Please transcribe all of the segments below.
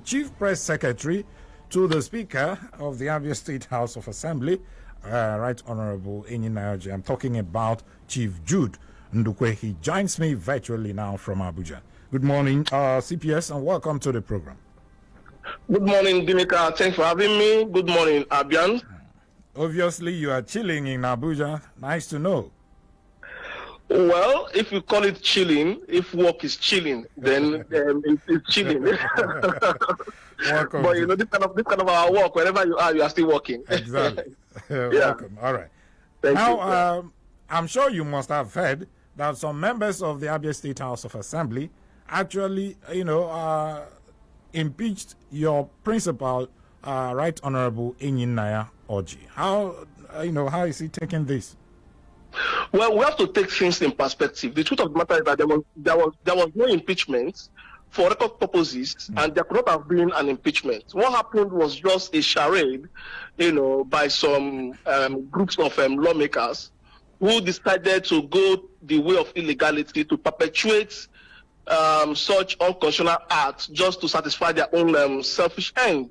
Chief Press Secretary to the Speaker of the Abia State House of Assembly, Right Honorable Enyi Nayoji. I'm talking about Chief Jude Ndukwe. He joins me virtually now from Abuja. Good morning, CPS, and welcome to the program. Good morning, Dimika. Thanks for having me. Good morning, Abian. Obviously, you are chilling in Abuja. Nice to know. Well, if you call it chilling, if work is chilling, then it's chilling. Welcome. But you know, this kind of our work, wherever you are still working. Exactly. Yeah. Welcome. All right. Thank Now, you. I'm sure you must have heard that some members of the Abia State House of Assembly actually, impeached your principal, Right Honorable Enyi Nayoji. How is he taking this? Well, we have to take things in perspective. The truth of the matter is that there was no impeachment for record purposes, and there could not have been an impeachment. What happened was just a charade, by some groups of lawmakers who decided to go the way of illegality to perpetuate such unconstitutional acts just to satisfy their own selfish end.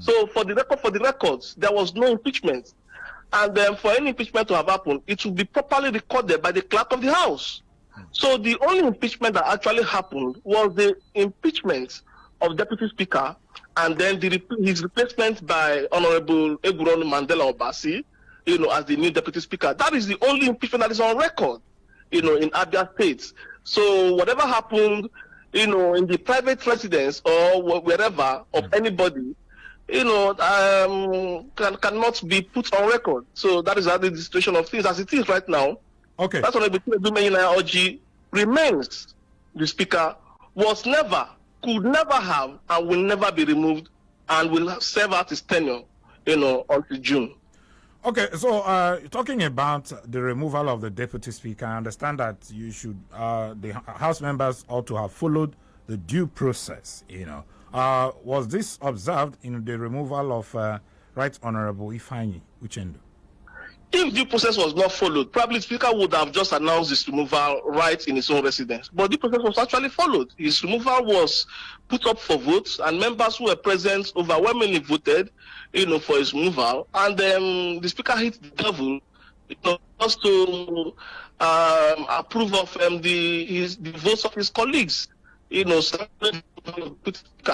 So, for the records, there was no impeachment. And for any impeachment to have happened, it will be properly recorded by the clerk of the House. So the only impeachment that actually happened was the impeachment of Deputy Speaker, and then his replacement by Honorable Eguronu Mandela Obasi, as the new Deputy Speaker. That is the only impeachment that is on record, in Abia State. So whatever happened, in the private residence or wherever of anybody, cannot be put on record. So that is how the situation of things as it is right now. Okay. That's what Enyi Nayoji remains the speaker, could never have, and will never be removed, and will serve out his tenure, until June. Okay, so talking about the removal of the deputy speaker, I understand that you should, the House members ought to have followed the due process, Was this observed in the removal of Right Honorable Ifeanyi Uchendu? If due process was not followed, probably the Speaker would have just announced his removal right in his own residence. But the process was actually followed. His removal was put up for votes, and members who were present overwhelmingly voted, for his removal. And the Speaker hit the devil, just to approve of the votes of his colleagues.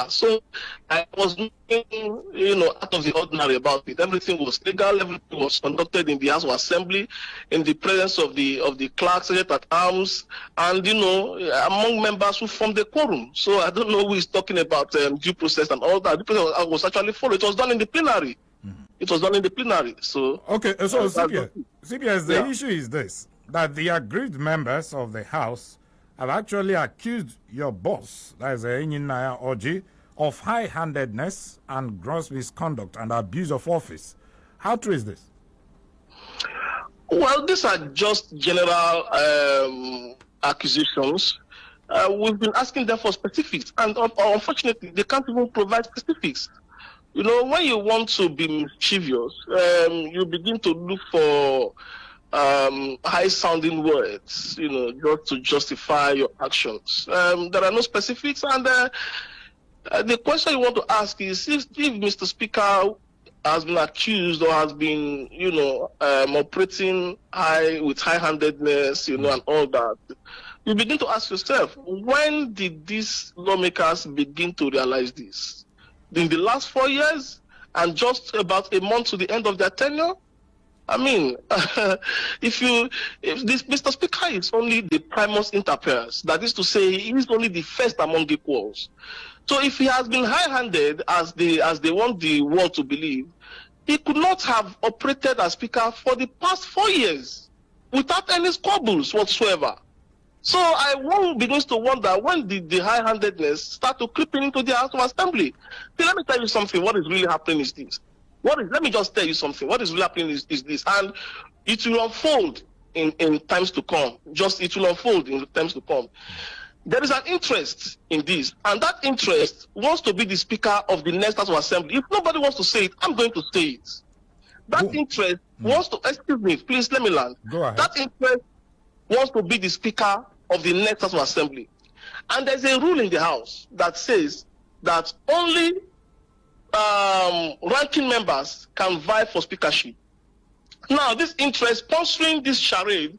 So I was nothing, out of the ordinary about it. Everything was legal. Everything was conducted in the House of Assembly, in the presence of the clerk, Secretary at Arms, and among members who formed the quorum. So I don't know who is talking about due process and all that. Due process was actually followed. It was done in the plenary. It was done in the plenary. So okay. So CPS, the issue is this: that the aggrieved members of the House have actually accused your boss, that is Enyi Nayoji, of high-handedness and gross misconduct and abuse of office. How true is this? Well, these are just general accusations. We've been asking them for specifics, and unfortunately, they can't even provide specifics. When you want to be mischievous, you begin to look for high-sounding words, just to justify your actions. There are no specifics, and the question you want to ask is if Mr. Speaker has been accused or has been, operating with high-handedness, and all that, you begin to ask yourself, when did these lawmakers begin to realize this? In the last 4 years, and just about a month to the end of their tenure? I mean, if this Mr. Speaker is only the primus inter pares, that is to say, he is only the first among equals. So if he has been high-handed, as they want the world to believe, he could not have operated as Speaker for the past 4 years without any squabbles whatsoever. So one begins to wonder, when did the high-handedness start to creep into the House of Assembly? See, let me tell you something. What is really happening is this. Let me just tell you something. What is really happening is this, and it will unfold in times to come. It will unfold in times to come. There is an interest in this, and that interest wants to be the Speaker of the next House of Assembly. If nobody wants to say it, I'm going to say it. That interest wants to, excuse me, please let me land. Go ahead. That interest wants to be the Speaker of the next House of Assembly. And there's a rule in the House that says that only ranking members can vie for speakership. Now, this interest sponsoring this charade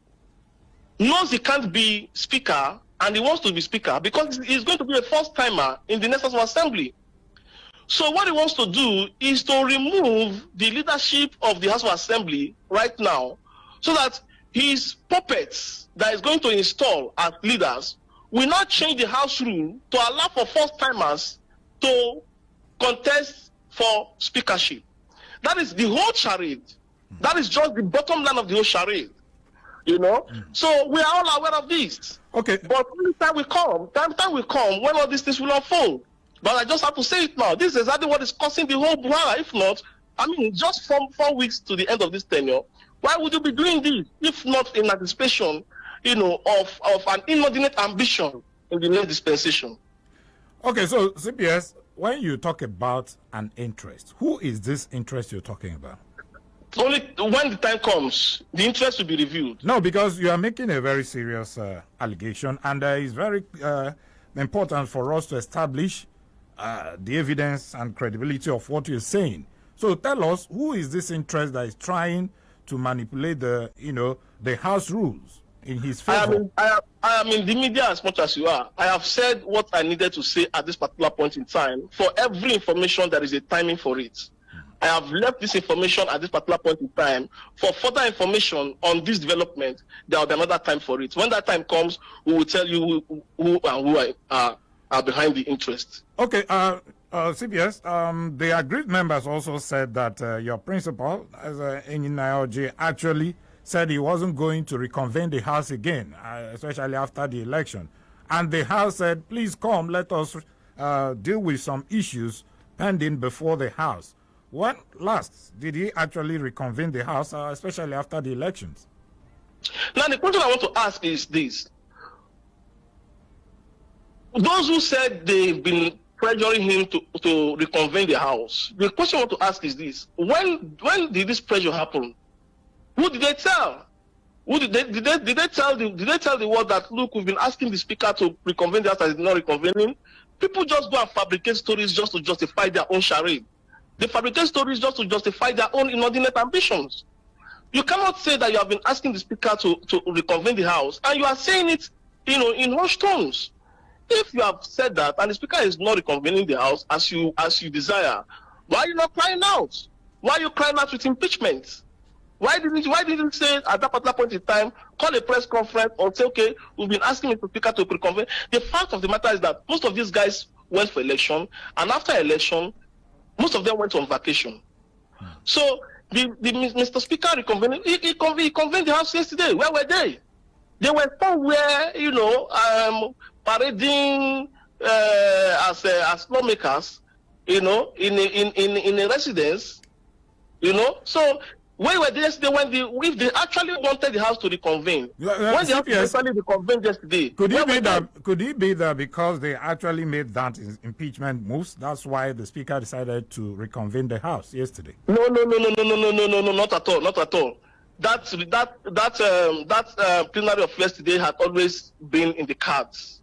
knows he can't be speaker and he wants to be speaker because he's going to be a first timer in the next House of Assembly. So what he wants to do is to remove the leadership of the House of Assembly right now so that his puppets that is going to install as leaders will not change the House rule to allow for first timers to contest for speakership. That is the whole charade. That is just the bottom line of the whole charade. You know, so we are all aware of this. Okay. But time will come when all these things will unfold. But I just have to say it now. This is exactly what is causing the whole Buhara. If not, I mean, just from 4 weeks to the end of this tenure, why would you be doing this if not in anticipation, you know, of an inordinate ambition in the next dispensation? Okay, so CPS, when you talk about an interest, who is this interest you're talking about? Only when the time comes, the interest will be reviewed. No, because you are making a very serious allegation, and it's very important for us to establish the evidence and credibility of what you're saying. So tell us, who is this interest that is trying to manipulate the, you know, the House rules in his favor? I am in the media as much as you are. I have said what I needed to say at this particular point in time. For every information, there is a timing for it. I have left this information at this particular point in time. For further information on this development, there will be another time for it. When that time comes, we will tell you who are behind the interest. Okay, CBS, the agreed members also said that your principal, as Enyinayoji, actually said he wasn't going to reconvene the House again, especially after the election. And the House said, please come, let us deal with some issues pending before the House. When last did he actually reconvene the House, especially after the elections? Now, the question I want to ask is this. Those who said they've been pressuring him to reconvene the House, the question I want to ask is this. When did this pressure happen? Who did they tell? Who did they tell the world that, look, we've been asking the Speaker to reconvene the House and it's not reconvening? People just go and fabricate stories just to justify their own charade. They fabricate stories just to justify their own inordinate ambitions. You cannot say that you have been asking the Speaker to reconvene the House, and you are saying it, you know, in hushed tones. If you have said that, and the Speaker is not reconvening the House as you desire, why are you not crying out? Why are you crying out with impeachment? Why didn't you say at that particular point in time, call a press conference or say, okay, we've been asking the Speaker to reconvene? The fact of the matter is that most of these guys went for election, and after election, most of them went on vacation. So the Mr. Speaker reconvened. He convened the House yesterday. Where were they? They were somewhere, you know, parading as lawmakers, you know, in a residence, you know. So where were they yesterday if they actually wanted the House to reconvene? When the House actually reconvened yesterday, could it be that because they actually made that impeachment moves, that's why the Speaker decided to reconvene the House yesterday? No, not at all. That plenary of yesterday had always been in the cards.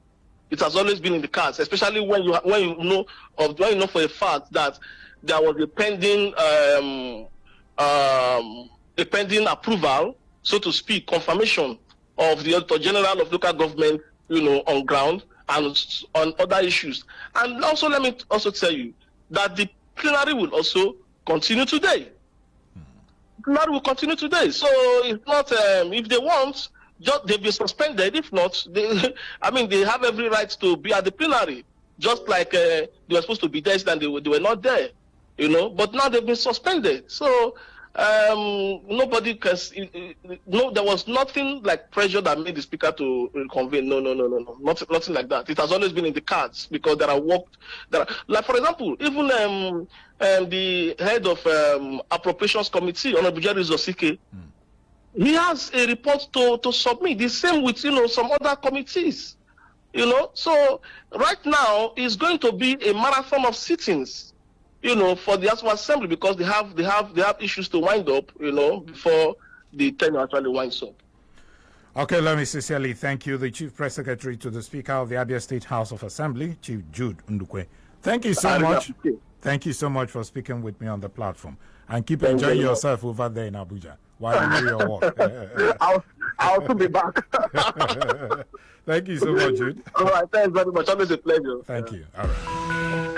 It has always been in the cards, especially when you know for a fact that there was a pending approval, so to speak, confirmation of the Auditor General of Local Government, you know, on ground and on other issues. And also, let me also tell you that the plenary will also continue today. Plenary will continue today. So it's not, if they want, they'll be suspended. If not, they have every right to be at the plenary, just like they were supposed to be there and they were not there. You know, but now they've been suspended. So nobody can. No, there was nothing like pressure that made the Speaker to reconvene. No, nothing like that. It has always been in the cards because there are like, for example, even the head of Appropriations Committee, Honorable Jerry Zosike, he has a report to submit. The same with, you know, some other committees. You know, so right now is going to be a marathon of sittings, you know, for the House of Assembly, because they have issues to wind up, you know, before the tenure actually winds up. Okay, let me sincerely thank you, the Chief Press Secretary to the Speaker of the Abia State House of Assembly, Chief Jude Ndukwe. Thank you so I really much. appreciate it. Thank you so much for speaking with me on the platform. And keep enjoying yourself over there in Abuja while you do your work. I'll soon be back. Thank you so much, Jude. All right, thanks very much. Always a pleasure. Thank you. All right.